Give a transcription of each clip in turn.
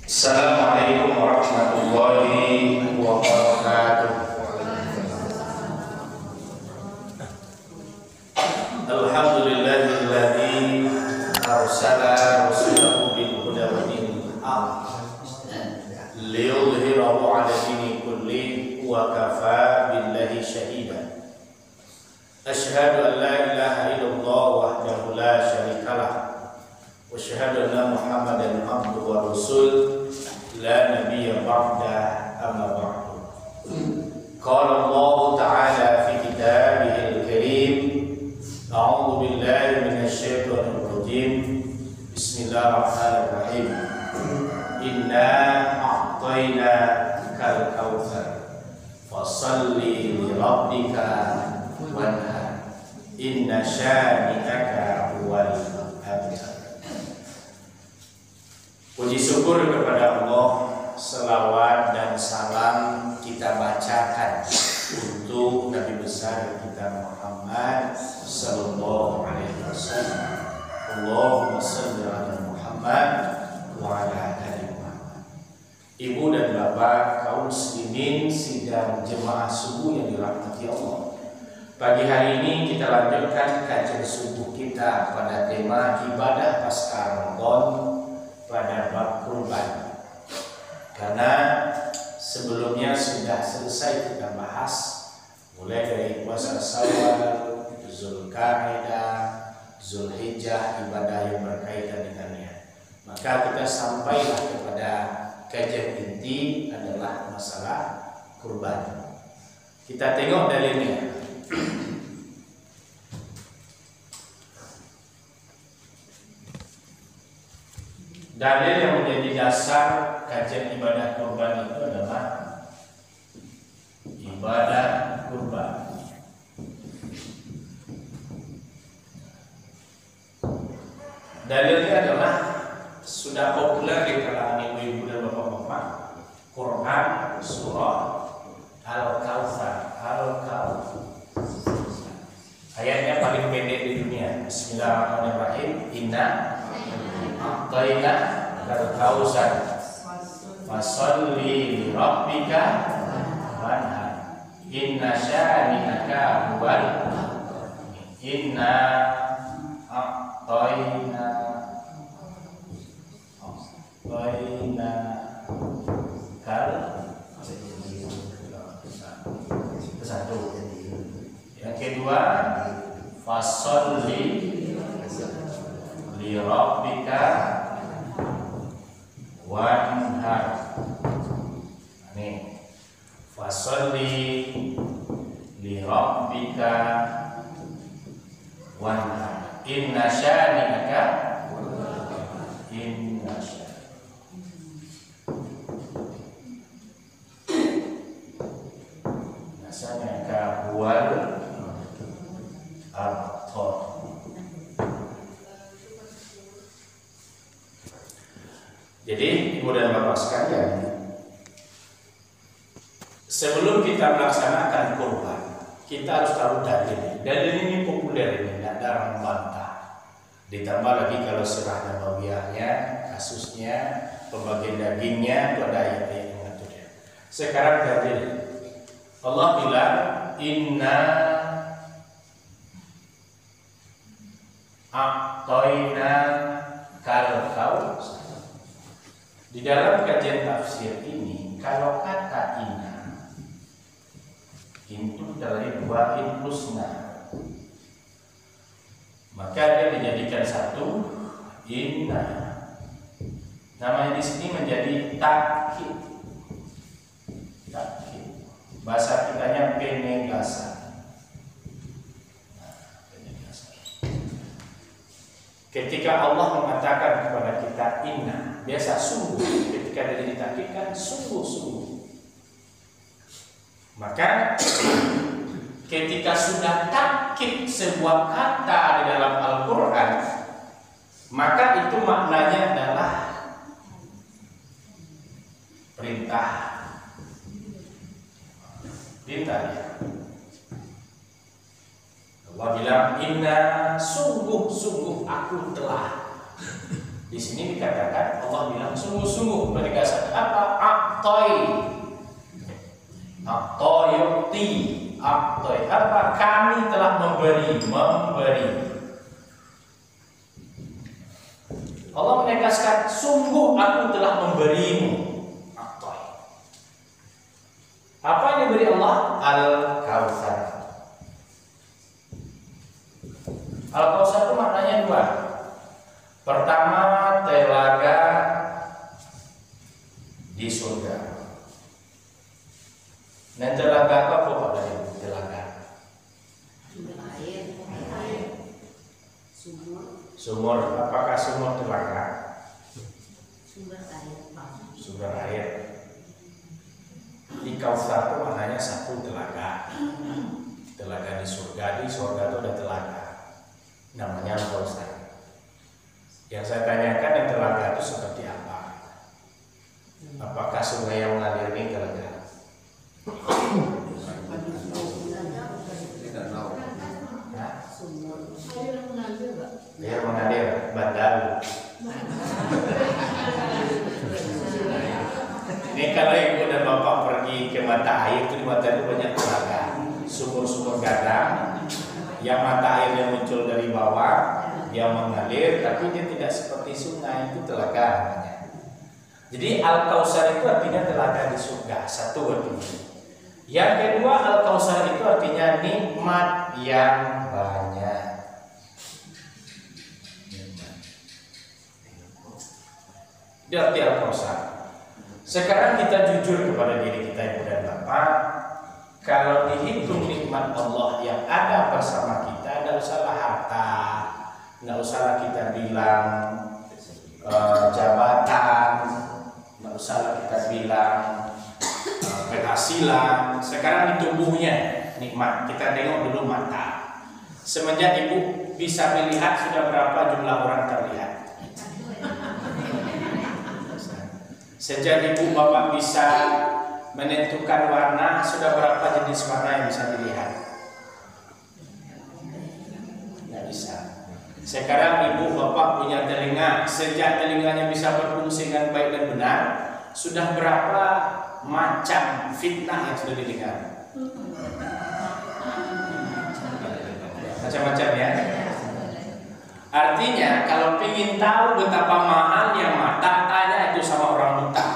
Assalamualaikum warahmatullahi wabarakatuh. Alhamdulillahilladzi arsala rasulahu bil huda wa dinil haq liyudhhirahu 'ala dini kulli wa kafa billahi shahida. Asyhadu an la ilaha illallah wahdahu la syarikalah wa asyhadu anna Muhammadan abduhu wa rasul la nabiyya ba'da amma ba'du. Qala Allah ta'ala fi kitabihil karim, a'udzu billahi minasy syaithanir rajim. Bismillahirrahmanirrahim. Inna a'tayna kal kautsar fashalli li rabbika wanhar inna syani'aka huwal abtar. Puji syukur kepada Allah, selawat dan salam kita bacakan untuk Nabi besar kita Muhammad sallallahu alaihi wasallam. Allahumma shalli ala Muhammad wa ala ali Muhammad. Ibu dan bapak kaum muslimin sidang jemaah subuh yang dirahmati Allah. Pagi hari ini kita lanjutkan kajian subuh kita pada tema ibadah pasca Ramadan pada bab kurban. Karena sebelumnya sudah selesai kita bahas mulai dari puasa Syawal, Zulqa'dah, Zulhijjah, ibadah yang berkaitan dengannya. Maka kita sampailah kepada kajian inti adalah masalah kurban. Kita tengok dalilnya. Dalil yang menjadi dasar kajian ibadah kurban itu adalah ibadah kurban. Dalilnya adalah sudah populer di kalangan ibu-ibu dan bapak-bapak. Quran surah Al-Kautsar. Ayatnya paling pendek di dunia. Bismillahirrahmanirrahim. Inna a'tayna kal kautsar fasholli li rabbika wanhar inna syani'aka huwal inna a'tayna kal itu satu. Yang kedua fasholli li rabbika wanhar. Ini fasholli li rabbika wanhar inna syani'aka huwal abtar. Jadi ibu dan bapak sekalian, sebelum kita melaksanakan kurban, kita harus tahu dalil. Dalil ini populer, ini tidak ada orang bantah. Ditambah lagi kalau surah nabawiyahnya, kasusnya, pembagian dagingnya, itu ada ayat-ayat yang mengaturnya. Sekarang dalil. Allah bilang inna a'tayna kal kautsar. Di dalam kajian tafsir ini, kalau kata inna itu dari dua husna, maka dia dijadikan satu inna. Namanya di sini menjadi takkid. Bahasa kitanya penegasan. Ketika Allah mengatakan kepada kita inna, biasa sungguh. Ketika dia ditakkidkan sungguh-sungguh. Maka ketika sudah takkid sebuah kata di dalam Al-Quran, maka itu maknanya adalah perintah. Perintah ya. Allah bilang inna sungguh-sungguh aku telah Di sini dikatakan Allah bilang sungguh-sungguh penegasan apa? A'toi. A'toyuti. A'toi apa? Kami telah memberi. Allah menegaskan sungguh aku telah memberimu. A'toi. Apa yang diberi Allah? Al-Kautsar. Al-Kautsar itu maknanya dua. Pertama, telaga di surga. Dan telaga apa Pak dari telaga? Sumber air. Sumur. Apakah sumur telaga? Sumber air. Sumber air. Di Kautsar itu maknanya satu telaga. Telaga di surga. Di surga itu ada telaga. Namanya Kautsar. Yang saya tanyakan yang telaga itu seperti apa? Apakah sungai yang mengalir ini telaga? Air mengalir, bandar. Ini kalau ibu dan bapak pergi ke mata air, itu di mata air banyak telaga, sumur-sumur gadang, yang mata airnya muncul dari bawah. Yang mengalir, tapi dia tidak seperti sungai, itu telaga namanya. Jadi Al-Kautsar itu artinya telaga di surga, satu artinya. Yang kedua, Al-Kautsar itu artinya nikmat yang banyak. Itu arti Al-Kautsar. Sekarang kita jujur kepada diri kita, ibu dan bapak. Kalau dihitung nikmat Allah yang ada bersama kita, tidak usahlah harta, nggak usahlah kita bilang jabatan, nggak usahlah kita bilang penghasilan. Sekarang di tubuhnya nikmat. Kita tengok dulu mata. Semenjak ibu bisa melihat, sudah berapa jumlah orang terlihat? Sejak ibu bapak bisa menentukan warna, sudah berapa jenis warna yang bisa dilihat? Nggak bisa. Sekarang ibu bapak punya telinga, sejak telinganya bisa berfungsi dengan baik dan benar, sudah berapa macam fitnah yang sudah didengar? Macam-macam ya. Artinya kalau ingin tahu betapa mahalnya mata, tanya itu sama orang buta.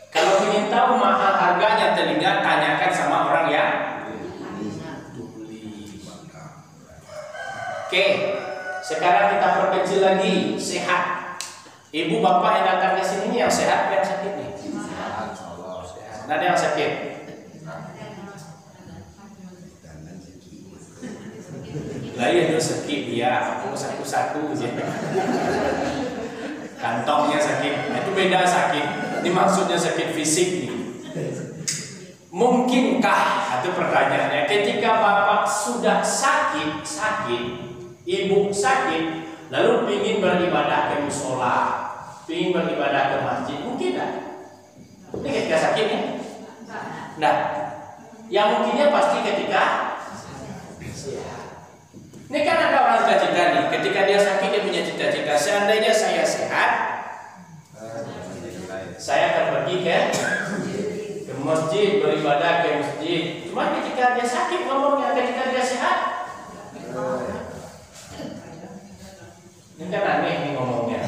Kalau ingin tahu mahal harganya telinga, tanyakan sama orang yang Oke, sekarang kita perkecil lagi, sehat. Ibu bapak yang datang ke sini yang sehat, yang sakit nih? Sehat. Nah, ada yang sakit. Lah iya dia sakit dia, aku satu-satu aja. Kantongnya sakit, nah, itu beda sakit. Ini maksudnya sakit fisik nih. Mungkinkah? Itu pertanyaannya. Ketika bapak sudah sakit, ibu sakit, lalu ingin beribadah ke musola, ingin beribadah ke masjid, mungkin tidak? Ini ketika sakit ya? Nah, yang mungkinnya pasti ketika sehat. Ini kan ada orang cita-cita nih, ketika dia sakit dia punya cita-cita. Seandainya saya sehat, saya akan pergi ke masjid, beribadah ke masjid. Cuma ketika dia sakit ngomongnya, ketika dia sehat. Ini kan aneh nih ngomongnya.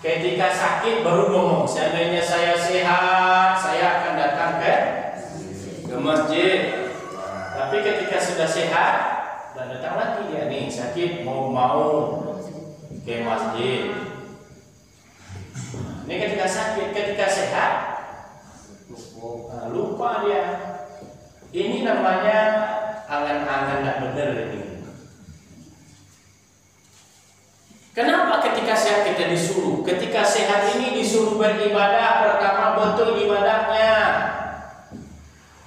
Ketika sakit baru ngomong, seandainya saya sehat, saya akan datang ke masjid. Tapi ketika sudah sehat, dan datang lagi dia nih sakit mau ke masjid. Ini ketika sakit, ketika sehat lupa dia. Ini namanya angan-angan tidak benar ini. Kenapa ketika sehat kita disuruh? Ketika sehat ini disuruh beribadah, pertama betul ibadahnya.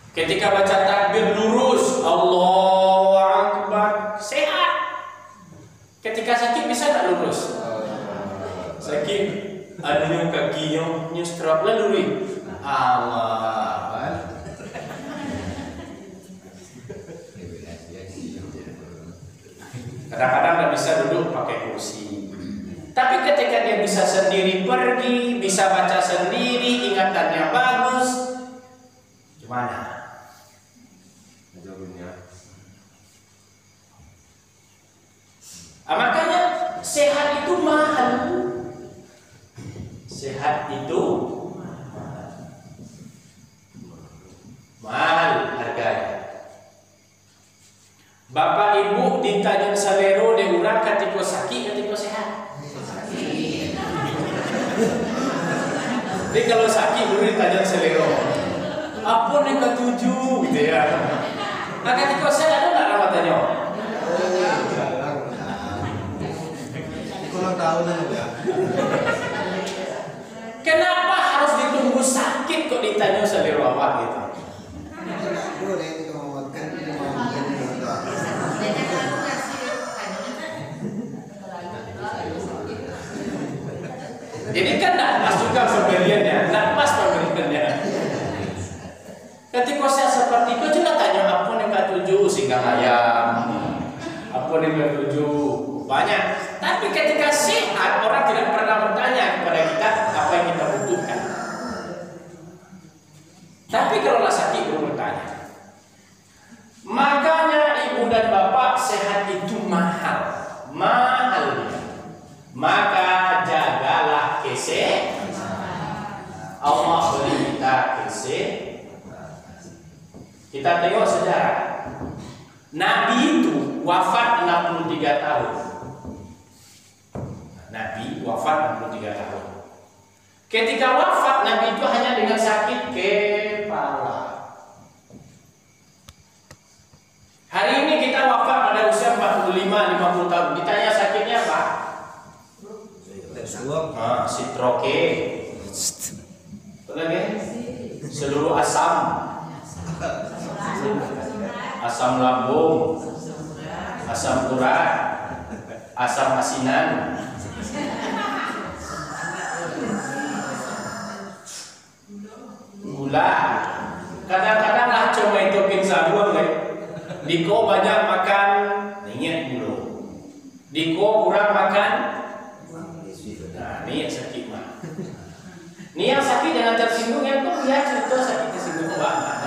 Ketika baca takbir lurus, Allahu Akbar, sehat. Ketika sakit bisa tak lurus? Sakit, adanya kakinya nyustrap lalu Allah. Kadang-kadang nggak bisa duduk pakai kursi. Tapi ketika dia bisa sendiri pergi, bisa baca sendiri, ingatannya bagus, gimana? Makanya sehat itu mahal. Sehat itu mahal harganya. Bapak ibu di Tanjung Salero diurang ketika sakit ketika sehat. Jadi kalau sakit dulu di Tanjung Salero, apa yang ketujuh gitu ya. Nah ketika sehat ada nggak ramatannya? Kurang tahu ya. Kenapa harus ditunggu sakit kok di Tanjung Salero awak gitu? Jadi kan tidak pas juga pemberiannya, tidak pas pemberiannya. Ketika saya seperti itu, cuma tanya apa yang ketujuh singgang ayam, apa yang ketujuh banyak. Tapi ketika sehat, orang tidak pernah bertanya kepada kita apa yang kita butuhkan. Tapi kalau sakit belum bertanya. Makanya ibu dan bapak sehat itu mahal, mahal. Maka jagalah kesehatan. Allah beri kita kesehatan. Kita tengok sejarah. Nabi itu wafat 63 tahun. Nabi wafat 63 tahun. Ketika wafat Nabi itu hanya dengan sakit kepala. Hari ini kita wafat pada usia 45-50 tahun. Ditanya sakitnya apa? Stroke. Lagi? Seluruh asam. Asam lambung. Asam urat. Asam asinan. Gula. Kadang-kadang lah cuma itu pingsan doang deh. Diko banyak makan, ingat dulu. Diko kurang makan. Nah, ini yang sakit mah. Ini yang sakit jangan tersinggung ya, tuh lihat cerita sakit tersinggung banget.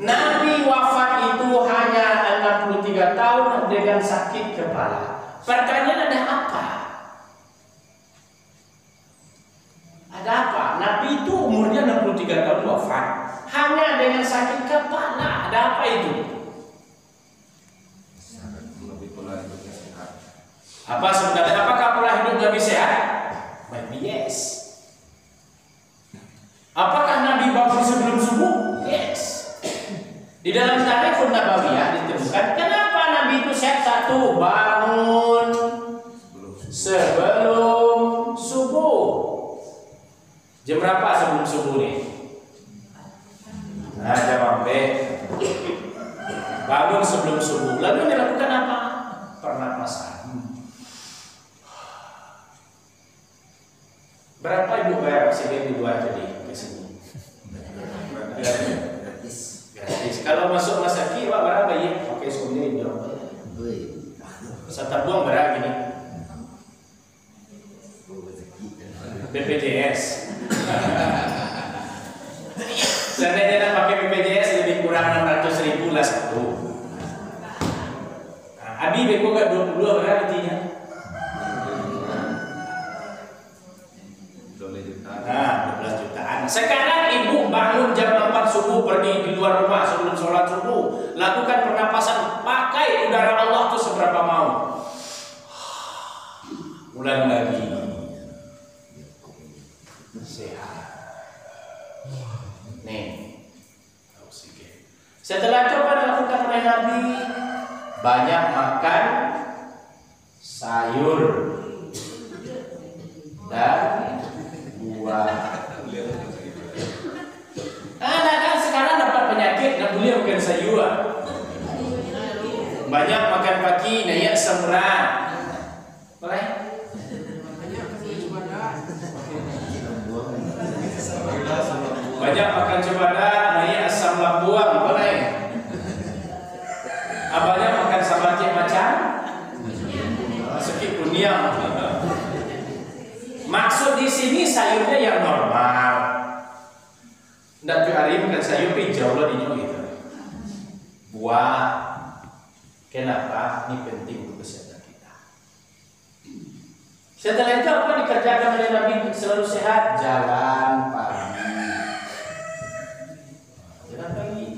Nabi wafat itu hanya 63 tahun dengan sakit kepala. Pertanyaan ada apa? Ada apa? Nabi itu umurnya 63 tahun wafat hanya dengan sakit kepala. Ada apa itu? Apa sebenarnya? Apakah pola hidup Nabi sehat? Maybe yes. Apakah Nabi bangun sebelum subuh? Yes. Di dalam Tarikh Nabawiyah ditemukan kenapa Nabi itu sehat. Satu, bangun sebelum subuh. Jam berapa sebelum subuh nih? Nah, jam B. Bangun sebelum subuh. Lalu dilakukan apa? Pernapasan. Berapa ibu bayar oksigen di luar jadi ke sini? Gratis. Kalau masuk masa kiri, Pak, berapa ya? Pakai sendiri dong. Serta buang berapa gini? BPJS. Seandainya nak pakai BPJS lebih kurang 600.000 lah satu. Abi beko gak 22 berapa intinya? Nah, 12 jutaan. Sekarang ibu bangun jam 4 subuh pergi di luar rumah sebelum sholat subuh, lakukan pernapasan, pakai udara Allah tuh seberapa mau. Ulang lagi. Sehat. Nih. Oksigen. Setelah coba dilakukan oleh Nabi, banyak makan sayur dan buah. Anak-anak sekarang dapat penyakit, nak beliau bukan sayur. Banyak makan pagi, naya semran. Boleh? Banyak makan cemada, naya asam lambung. Boleh? Abangnya makan sabati macam? Sekip kuniang. seperti sini sayurnya yang normal. Ndak hari kan sayur hijau lah dinyo gitu. Buah. Kenapa? Ini penting untuk kesehatan kita. Setelah itu apa dikerjakan oleh Nabi selalu sehat? Jalan pagi. Jalan pagi.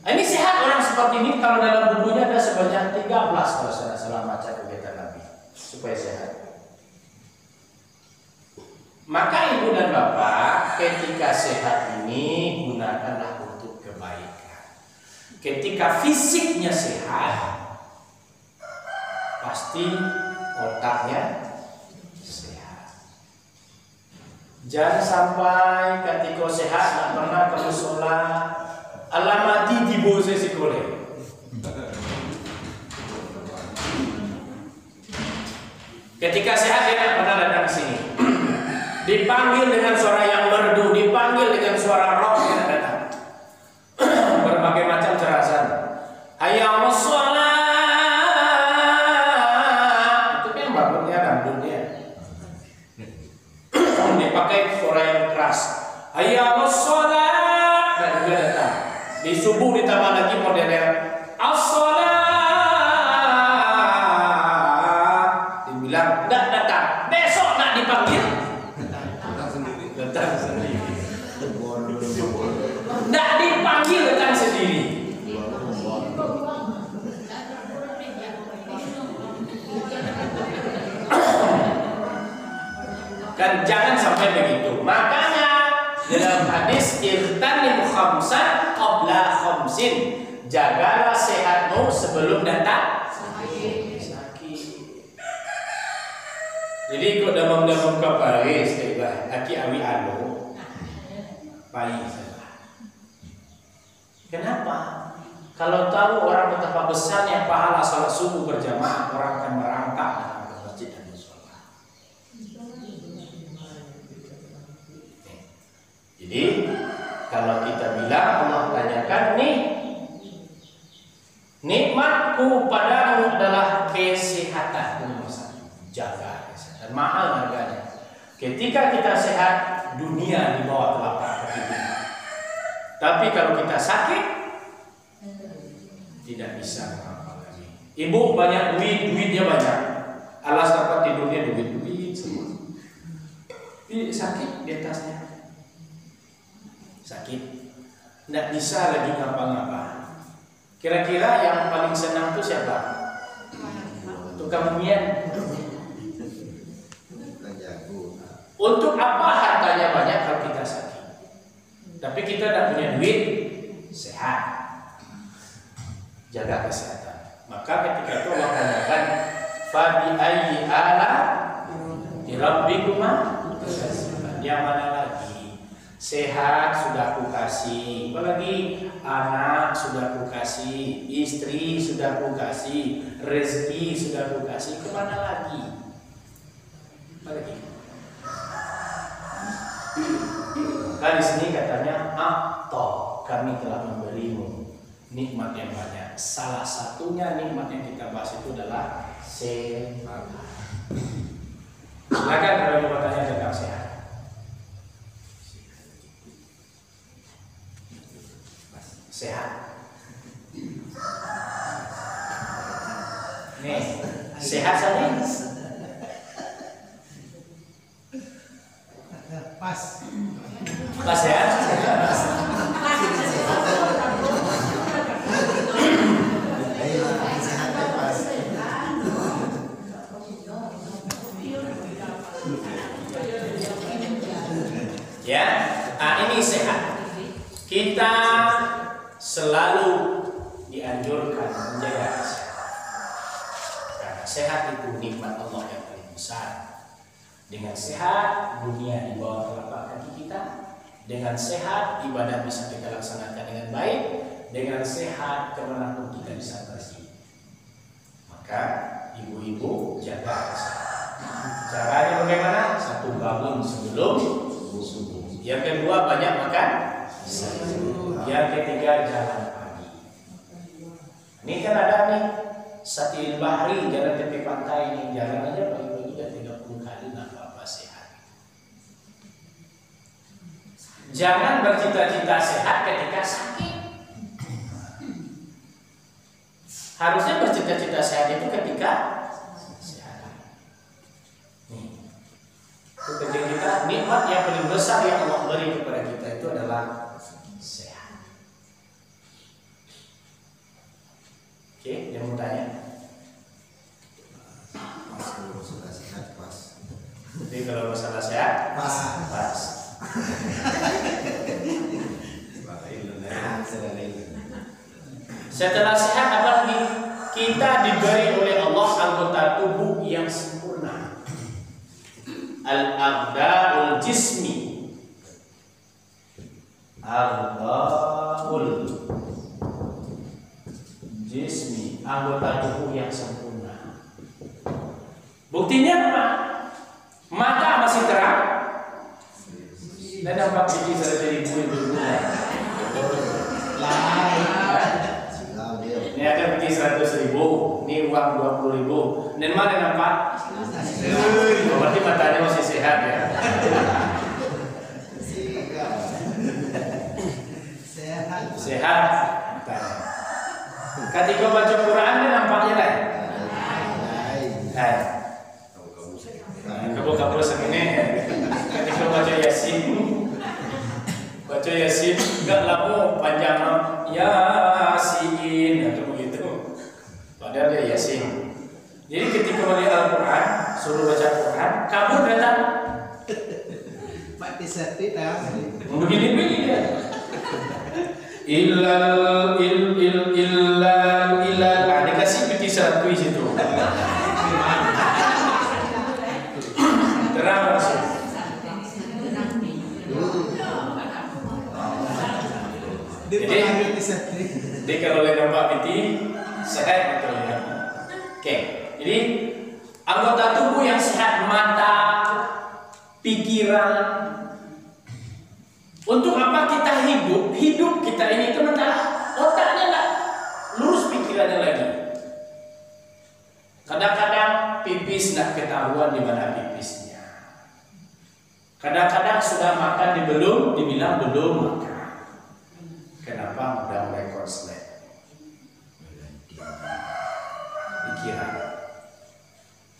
Ini sehat orang seperti ini kalau dalam bukunya ada sebanyak 13 kalau saya salah baca kegiatan Nabi supaya sehat. Maka ibu dan bapak ketika sehat ini gunakanlah untuk kebaikan. Ketika fisiknya sehat, pasti otaknya sehat. Jangan sampai ketika sehat tak pernah kamu sholat, alamati di bose sekolah. Ketika sehat dia tak pernah datang ke sini. Dipanggil dengan suara yang merdu, dipanggil dengan suara rock yang datang. Berbagai macam cerasan. Hayya 'alas shalah. Itu kan bagusnya rambutnya. Dipakai suara yang keras. Hayya 'alas shalah. Dan juga datang. Di subuh ditambah lagi modelnya as-shalah. Dibilang enggak datang. Besok nak dipanggil. Datang sendiri. Tidak dipanggil datang sendiri. Kan jangan sampai begitu. Makanya dalam hadis irtanim khamsan qabla khamsin. Jagalah sehatmu sebelum datang sakit. Jadi kok damam-damam ke Paris tiba aki awi alo bayi saja. Kenapa? Kalau tahu orang betapa besarnya pahala salat subuh berjamaah, orang akan merangkak datang ke masjid dan sholat. Jadi kalau kita bilang Allah tanyakan nih, nikmatku padamu adalah kesehatan. Jaga kesehatan, mahal harganya. Ketika kita sehat, dunia di bawah telapak kaki kita. Tapi kalau kita sakit, tidak bisa apa lagi. Ibu banyak duit, duitnya banyak. Alas dapat tidurnya duit semua. Ini sakit di atasnya. Sakit, tidak bisa lagi ngapa-ngapa. Kira-kira yang paling senang itu siapa? Tukang minyak. Untuk apa hartanya banyak kalau kita sakit? Tapi kita tidak punya duit, sehat. Jaga kesehatan. Maka ketika itu Allah katakan, "Fabi ayyi ala rabbikuma?" Yang mana lagi? Sehat sudah aku kasih. Apalagi anak sudah aku kasih, istri sudah aku kasih, rezeki sudah aku kasih. Kemana lagi? Apalagi? Nah, di sini katanya atau kami telah memberimu nikmat yang banyak. Salah satunya nikmat yang kita bahas itu adalah sehat. Silakan kalau mau tanya tentang sehat. Sehat. Nih, sehat saja. Pas ya. Ya, ini sehat. Kita selalu dianjurkan menjaga kesehatan. Karena sehat itu nikmat Allah yang paling besar. Dengan sehat, dunia di bawah telapak kaki kita. Dengan sehat, ibadah bisa kita laksanakan dengan baik. Dengan sehat, kemanapun kita bisa pergi. Maka, ibu-ibu jaga kesehatan. Caranya bagaimana? Satu, bangun sebelum subuh. Yang kedua, banyak makan sayur. Yang ketiga, jalan pagi. Ini kan ada nih Satil Bahri, jalan tepi pantai ini. Jalan aja pagi-pagi 30 Jangan bercita-cita sehat ketika sakit. Harusnya bercita-cita sehat itu ketika sehat. Itu penting kita, nikmat yang paling besar yang Allah beri kepada kita itu adalah sehat. Oke, yang mau tanya? Pas kalau sudah sehat pas. Jadi kalau masalah sehat, pas. Setelah sehat apa lagi? Kita diberi oleh Allah anggota tubuh yang sempurna. Al-a'dha'ul jismi. A'dha'ul jismi, anggota tubuh yang sempurna. Buktinya apa? Mata masih terang. Dan nampak biji dari ibu-ibu. Ini ada biji 100.000, ini uang 20.000. Dan mana nampak? Berarti matanya masih sehat ya. Sehat. Ketika baca Quran dia nampaknya lain. Kabur-kabur segini. Ketika baca Yasin enggak lama panjang Yasin atau begitu. Padahal dia Yasin. Jadi ketika melihat Al-Quran, suruh baca Quran, kabur datang. Mati setia. Begini dia. Illal dikasih peti satu di situ. Terang langsung. Jadi kalau lihat nampak peti sehat betul ya. Oke. Jadi anggota tubuh yang sehat, mata, pikiran. Untuk apa kita hidup? Hidup kita ini sementara otaknya lah, lurus pikirannya lagi. Kadang-kadang pipis tidak ketahuan di mana pipisnya. Kadang-kadang sudah makan dibilang belum makan. Kenapa? Udah mulai konslet. Pikiran.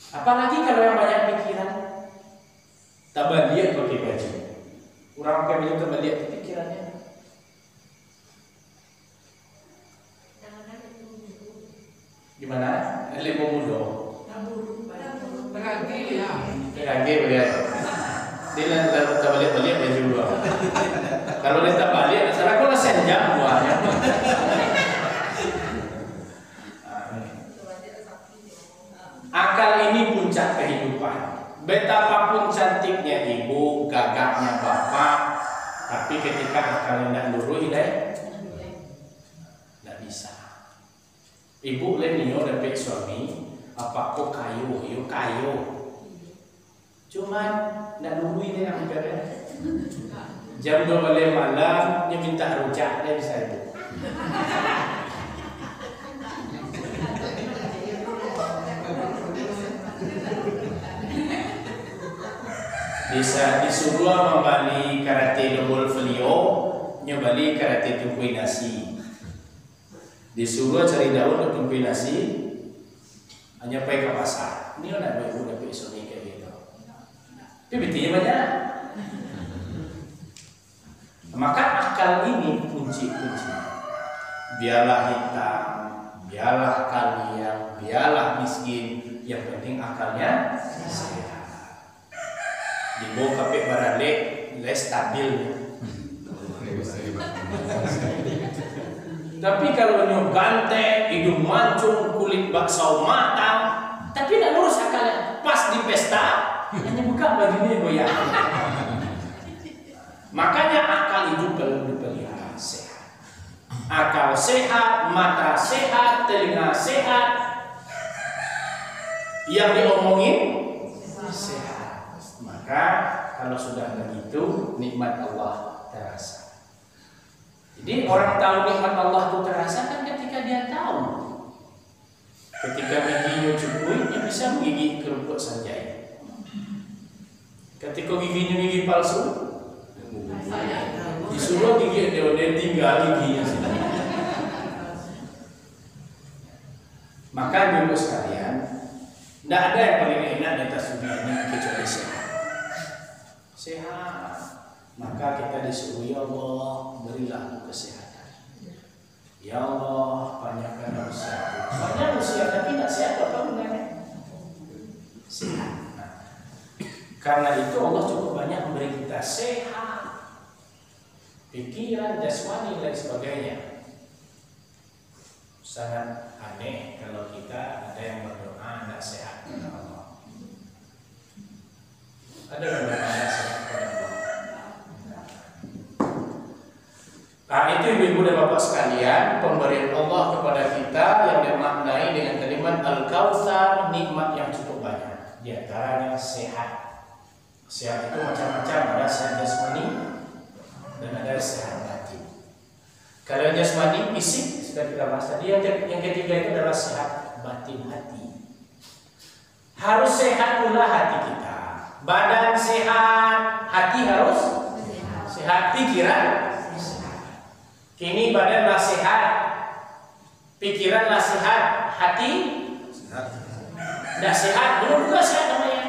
Apalagi kalau yang banyak pikiran, tambah dia pakai baju. Kurang pakai baju tambah dia pikirannya. Gimana? Limo mudo. Teragi beliau. Dia tak balik baju dua. Kalau dia tak balik, saya kau lah senjam buahnya. Akal ini puncak kehidupan. Betapapun cantiknya ibu, gagahnya bapak, tapi ketika akalnya tidak lurus, tidak bisa. Ibu lenio dapat suami, apa kok kayu, kayu. Cuman tidak lurus ini yang beres. Jam 2 malam, dia minta rujak dari saya. Bisa disuruh membali karate double folio, nyobali karate tungkui nasi. Disuruh cari daun untuk tungkui nasi, hanya pergi ke pasar. Ini orang ibu dapat suami kayak gitu. Tapi betinya banyak. Maka akal ini kunci-kunci. Biarlah hitam, biarlah kalian, biarlah miskin, yang penting akalnya sehat. Dibawa kapek barale, le stabil. Tapi kalau nyo gante, hidung mancung, kulit bakso matang, tapi tidak lurus akalnya. Pas di pesta, hanya buka bajunya goyang. Makanya akal itu perlu dipelihara sehat. Akal sehat, mata sehat, telinga sehat. Yang diomongin sehat. Maka kalau sudah begitu, nikmat Allah terasa. Jadi orang tahu nikmat Allah itu terasa kan ketika dia tahu. Ketika giginya cukui, dia bisa menggigit kerupuk saja. Ketika giginya gigi palsu, Disuruh gigi dia tinggal giginya sih. Maka dulu sekalian, tidak ada yang paling enak di atas dunia ini kecuali sehat. Sehat. Maka kita disuruh, ya Allah, berilah aku kesehatan. Ya Allah, banyakkan usia. Banyak usia tapi tidak sehat, apa gunanya? Sehat. Nah, karena itu Allah cukup banyak memberi kita sehat, pikiran, jasmani dan sebagainya. Sangat aneh kalau kita ada yang berdoa tidak sehat kepada Allah. Ada yang berdoa tidak sehat kepada Allah. Nah, itu ibu-ibu dan bapak sekalian, pemberian Allah kepada kita yang dimaknai dengan kalimat Al-Kautsar, nikmat yang cukup banyak. Di antaranya sehat. Sehat itu macam-macam, ada sehat jasmani dan ada sehat batin. Kalau jasmani fisik sudah kita bahas tadi, yang ketiga itu adalah sehat batin hati. Harus sehat pula hati kita. Badan sehat, hati harus sehat, pikiran. Kini badanlah sehat, pikiranlah sehat, hati tidak sehat, belum juga sehat namanya.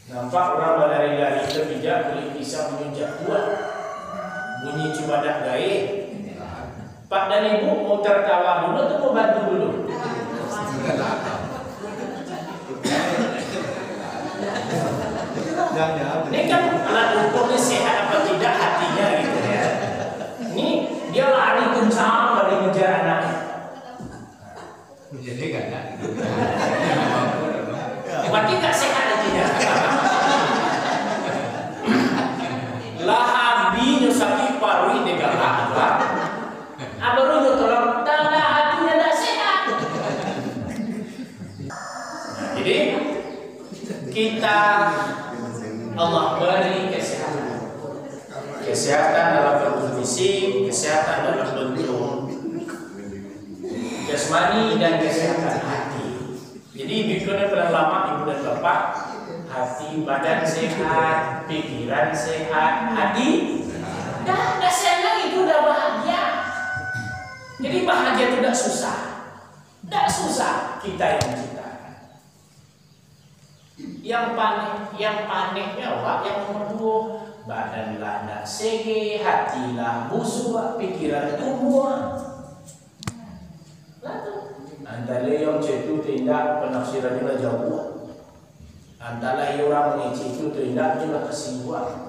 Nampak orang berlari-lari terpijak, kulit pisang menunjuk kuat, bunyi cubadak gaib. Pak dan Ibu mau tertawa dulu atau mau bantu dulu? Ini kan alat ukurnya sehat apa tidak hatinya gitu ya. Ini dia lari kencang lari ngejar anaknya. Jadi nggak ada. Berarti nggak sehat hatinya. Lahabi nyusaki parui negara apa? Abaru nyutolong tanda hatinya tidak sehat. Jadi kita Allah beri kesehatan. Kesehatan dalam bentuk fisik, kesehatan dalam bentuk jasmani dan kesehatan hati. Jadi bikinnya pada lama ibu dan bapak, hati badan sehat, pikiran sehat, hati dah sehat lagi itu udah bahagia. Jadi bahagia itu tidak susah, tidak susah kita yang menciptakan. Yang paniknya wak yang nomor 2, badanlah tidak sege, hatilah busuk, pikiran tumbuh. Antara yang itu tindak penafsirannya jauh. Antara orang mengecek itu tindaknya kesimpulan.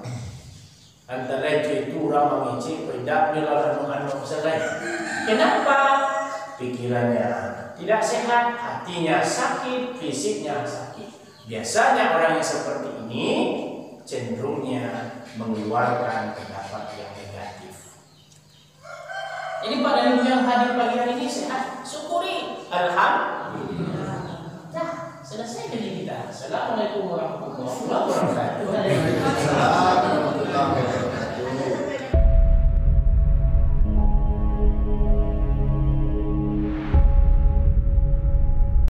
Antara itu orang mengecek tindaknya lalu selesai. Kenapa? Pikirannya tidak sehat, hatinya sakit, fisiknya sakit. Biasanya orang yang seperti ini cenderungnya mengeluarkan pendapat yang negatif. Jadi pada ibu yang hadir pagi hari ini sehat, syukuri, alhamdulillah. Nah, selesai jadi kita. Assalamualaikum warahmatullahi wabarakatuh.